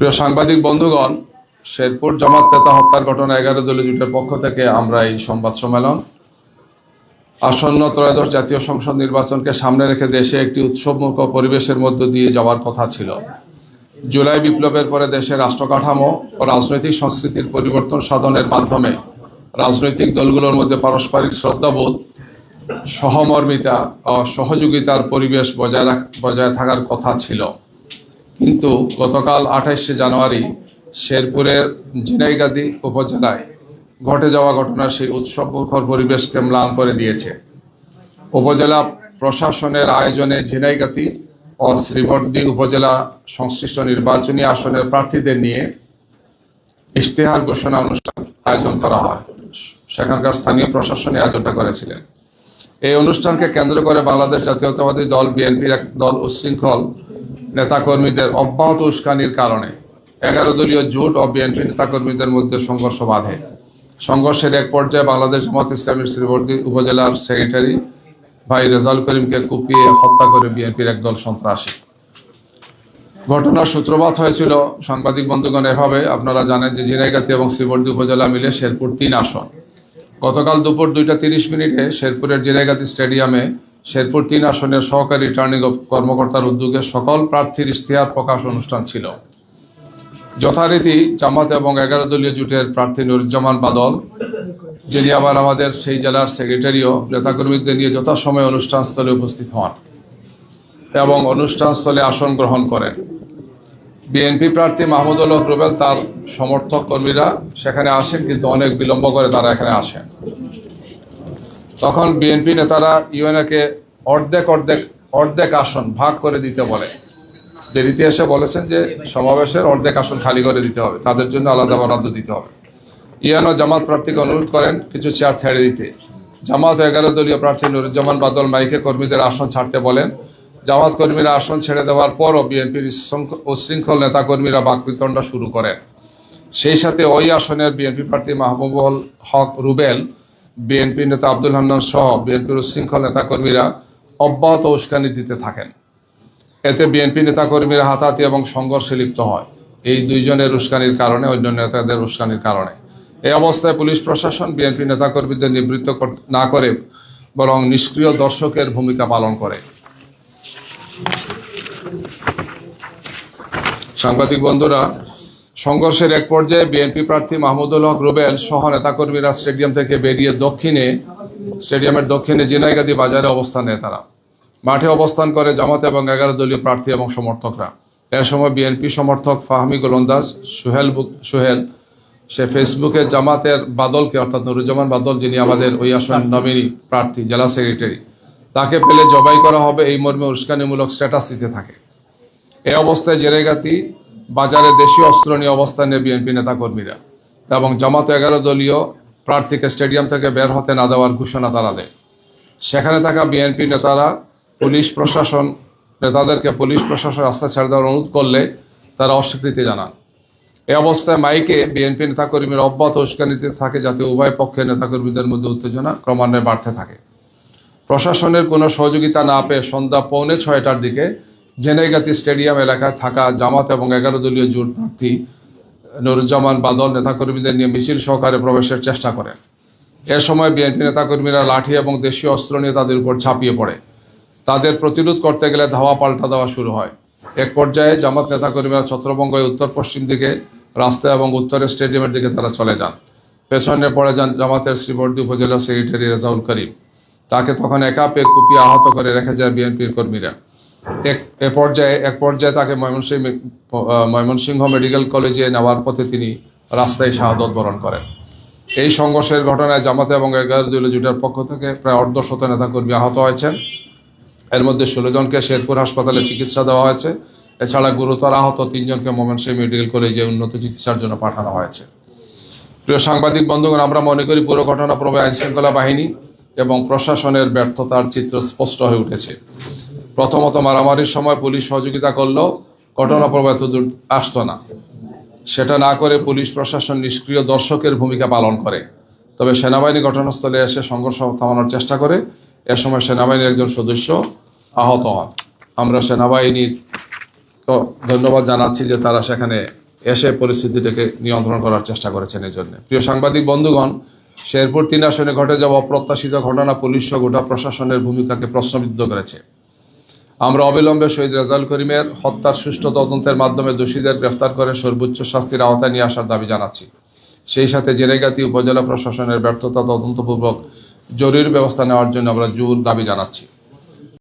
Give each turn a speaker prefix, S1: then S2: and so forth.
S1: প্রিয় সাংবাদিক বন্ধুগণ, শেরপুর জামাত নেতা হত্যার ঘটনা 11 দলীয় জোটের পক্ষ থেকে আমরা এই সংবাদ সম্মেলন আসন্ন ত্রয়োদশ জাতীয় সংসদ নির্বাচনকে সামনে রেখে দেশে একটি উৎসবমুখর পরিবেশের মধ্য দিয়ে যাওয়ার কথা ছিল। জুলাই বিপ্লবের পরে দেশের রাষ্ট্রকাঠামো ও রাজনৈতিক সংস্কৃতির পরিবর্তন সাধনের মাধ্যমে রাজনৈতিক দলগুলোর মধ্যে পারস্পরিক শ্রদ্ধাবোধ, সহমর্মিতা ও সহযোগিতার পরিবেশ বজায় থাকার কথা ছিল। কিন্তু গতকাল 28শে জানুয়ারি শেরপুরের ঝিনাইগাতি উপজেলায় ঘটে যাওয়া ঘটনা সেই উৎসবমুখর পরিবেশকে ম্লান করে দিয়েছে। উপজেলা প্রশাসনের আয়োজনে ঝিনাইগাতি ও শ্রীবর্দী উপজেলা সংশ্লিষ্ট নির্বাচনী আসনের প্রার্থীদের নিয়ে ইশতেহার ঘোষণা অনুষ্ঠান আয়োজন করা হয়। সেখানকার স্থানীয় প্রশাসনী আয়োজনটা করেছিলেন। এই অনুষ্ঠানকে কেন্দ্র করে বাংলাদেশ জাতীয়তাবাদী দল বিএনপির এক দল উচ্ছৃঙ্খল নেতাকর্মীদের অব্যাহত উস্কানির কারণে 11 দলীয় জোট ও বিএনপি নেতাকর্মীদের মধ্যে সংঘর্ষ বাধে। সংঘর্ষের এক পর্যায়ে বাংলাদেশ জামাত ইসলামীর শ্রীবর্দী উপজেলার সেক্রেটারি ভাই রেজাউল করিমকে কুপিয়ে হত্যা করে বিএনপির একদল সন্ত্রাসী। ঘটনার সূত্রপাত হয়েছিল সাংবাদিক বন্ধুগণ এভাবে। আপনারা জানেন যে ঝিনাইগাতি এবং শ্রীবর্দী উপজেলা মিলে শেরপুর 3 আসন। গতকাল দুপুর 2:30 শেরপুরের ঝিনাইগাতি স্টেডিয়ামে শেরপুর 3 আসনের সহকারী রিটার্নিং কর্মকর্তার উদ্যোগে সকল প্রার্থীর ইশতেহার প্রকাশ অনুষ্ঠান ছিল। যথারীতি জামাত এবং 11 দলীয় জোটের প্রার্থী নুরুজ্জামান বাদল, যিনি আবার আমাদের সেই জেলার সেক্রেটারিও, নেতাকর্মীদের নিয়ে যথাসময়ে অনুষ্ঠানস্থলে উপস্থিত হন এবং অনুষ্ঠানস্থলে আসন গ্রহণ করেন। বিএনপি প্রার্থী মাহমুদুল হক রুবেল তার সমর্থক কর্মীরা সেখানে আসেন, কিন্তু অনেক বিলম্ব করে তারা এখানে আসেন। তখন বিএনপি নেতারা ইউএনএকে অর্ধেক আসন ভাগ করে দিতে বলে। দেরিতে এসে বলেছেন যে সমাবেশের অর্ধেক আসন খালি করে দিতে হবে, তাদের জন্য আলাদা বরাদ্দ দিতে হবে। ইউএনও জামাত প্রার্থীকে অনুরোধ করেন কিছু চেয়ার ছেড়ে দিতে। জামাত 11 দলীয় প্রার্থী নুরুজ্জামান বাদল মাইকে কর্মীদের আসন ছাড়তে বলেন। জামাত কর্মীরা আসন ছেড়ে দেওয়ার পরও বিএনপির উচ্ছৃঙ্খল নেতাকর্মীরা বাকবিতণ্ডা শুরু করেন। সেই সাথে ওই আসনের বিএনপি প্রার্থী মাহবুবুল হক রুবেল, বিএনপি নেতা আব্দুল হান্নান সহ বিএনপির উচ্ছৃঙ্খল নেতাকর্মীরা অব্যাহত উস্কানি দিতে থাকেন। এতে বিএনপি নেতাকর্মীরা হাতাহাতি এবং সংঘর্ষে লিপ্ত হয়। এই দুইজনের উস্কানির কারণে, অন্য নেতাদের উস্কানির কারণে। এই অবস্থায় পুলিশ প্রশাসন বিএনপি নেতাকর্মীদের নিবৃত্ত না করে বরং নিষ্ক্রিয় দর্শকের ভূমিকা পালন করে। সাংবাদিক বন্ধুরা, সংঘর্ষের এক পর্যায়ে বিএনপি প্রার্থী মাহমুদুল হক রুবেল সহ নেতাকর্মীরা স্টেডিয়াম থেকে বেরিয়ে স্টেডিয়ামের দক্ষিণে ঝিনাইগাতি বাজারে অবস্থান নেয়। তারা মাঠে অবস্থান করে জামাত এবং 11 দলীয় প্রার্থী এবং সমর্থকরা। এ সময় বিএনপি সমর্থক ফাহমি গোলন্দাজ সোহেল সে ফেসবুকে জামাতের বাদলকে, অর্থাৎ নুরুজ্জামান বাদল, যিনি আমাদের ওই আসন নমিনি প্রার্থী, জেলা সেক্রেটারি, তাকে পেলে জবাই করা হবে এই মর্মে উস্কানিমূলক স্ট্যাটাস দিতে থাকে। এই অবস্থায় ঝিনাইগাতি বাজারে দেশীয় অস্ত্র নিয়ে অবস্থান নেয় বিএনপি নেতাকর্মীরা এবং জামাত 11 দলীয় প্রার্থীকে স্টেডিয়াম থেকে বের হতে না দেওয়ার ঘোষণা তারা দেয়। সেখানে থাকা বিএনপি নেতাদেরকে পুলিশ প্রশাসন রাস্তা ছেড়ে দেওয়ার অনুরোধ করলে তারা অস্বীকৃতি জানান। এই অবস্থায় মাইকে বিএনপি নেতাকর্মীরা অব্যাহত উস্কানি দিতে থাকে, যাতে উভয় পক্ষের নেতাকর্মীদের মধ্যে উত্তেজনা ক্রমান্বয়ে বাড়তে থাকে। প্রশাসনের কোনো সহযোগিতা না পেয়ে সন্ধ্যা 5:45টার দিকে ঝিনাইগাতি স্টেডিয়াম এলাকায় থাকা জামাত এবং 11 দলীয় জোট প্রার্থী নুরুজ্জামান বাদল নেতাকর্মীদের নিয়ে মিছিল সহকারে প্রবেশের চেষ্টা করেন। এ সময় বিএনপি নেতাকর্মীরা লাঠি এবং দেশীয় অস্ত্র নিয়ে তাদের উপর ঝাঁপিয়ে পড়ে। তাদের প্রতিরোধ করতে গেলে ধাওয়া পাল্টা দেওয়া শুরু হয়। এক পর্যায়ে জামাত নেতাকর্মীরা ছত্রভঙ্গ হয়ে উত্তর পশ্চিম দিকে রাস্তা এবং উত্তরের স্টেডিয়ামের দিকে তারা চলে যান। পেছনে পড়ে যান জামাতের শ্রীবর্দী উপজেলা সেক্রেটারি রেজাউল করিম। তাকে তখন একা পেয়ে কুপিয়ে আহত করে রেখে যায় বিএনপির কর্মীরা। এক পর্যায়ে তাকে ময়মনসিংহ মেডিকেল কলেজে নেওয়ার পথে তিনি রাস্তায় শাহাদত বরণ করেন। এই সংঘর্ষের ঘটনায় জামাত এবং 11 দলীয় জোটের পক্ষ থেকে প্রায় 150 নেতাকর্মী আহত হয়েছেন। এর মধ্যে 16 জনকে শেরপুর হাসপাতালে চিকিৎসা দেওয়া হয়েছে। এছাড়া গুরুতর আহত 3 জনকে ময়মনসিংহ মেডিকেল কলেজে উন্নত চিকিৎসার জন্য পাঠানো হয়েছে। প্রিয় সাংবাদিক বন্ধুগণ, আমরা মনে করি পুরো ঘটনা প্রবাহে আইনশৃঙ্খলা বাহিনী এবং প্রশাসনের ব্যর্থতার চিত্র স্পষ্ট হয়ে উঠেছে। প্রথমত, মারামারির সময় পুলিশ সহযোগিতা করলেও ঘটনা প্রবাহ এত দূর আসতো না। সেটা না করে পুলিশ প্রশাসন নিষ্ক্রিয় দর্শকের ভূমিকা পালন করে। তবে সেনাবাহিনী ঘটনাস্থলে এসে সংঘর্ষ থামানোর চেষ্টা করে। এ সময় সেনাবাহিনীর একজন সদস্য আহত হন। আমরা সেনাবাহিনীর ধন্যবাদ জানাচ্ছি যে তারা সেখানে এসে পরিস্থিতিটাকে নিয়ন্ত্রণ করার চেষ্টা করেছেন। এই জন্য প্রিয় সাংবাদিক বন্ধুগণ, শেরপুর 3 আসনে ঘটে যাওয়া অপ্রত্যাশিত ঘটনা পুলিশ ও গোটা প্রশাসনের ভূমিকাকে প্রশ্নবিদ্ধ করেছে। আমরা অবিলম্বে শহীদ রেজাউল করিমের হত্যার সুষ্ঠু তদন্তের মাধ্যমে দোষীদের গ্রেফতার করে সর্বোচ্চ শাস্তির আওতায় নিয়ে আসার দাবি জানাচ্ছি। সেই সাথে জেনেগাতি উপজেলা প্রশাসনের ব্যর্থতা তদন্তপূর্বক জরুরি ব্যবস্থা নেওয়ার জন্য আমরা জোর দাবি জানাচ্ছি।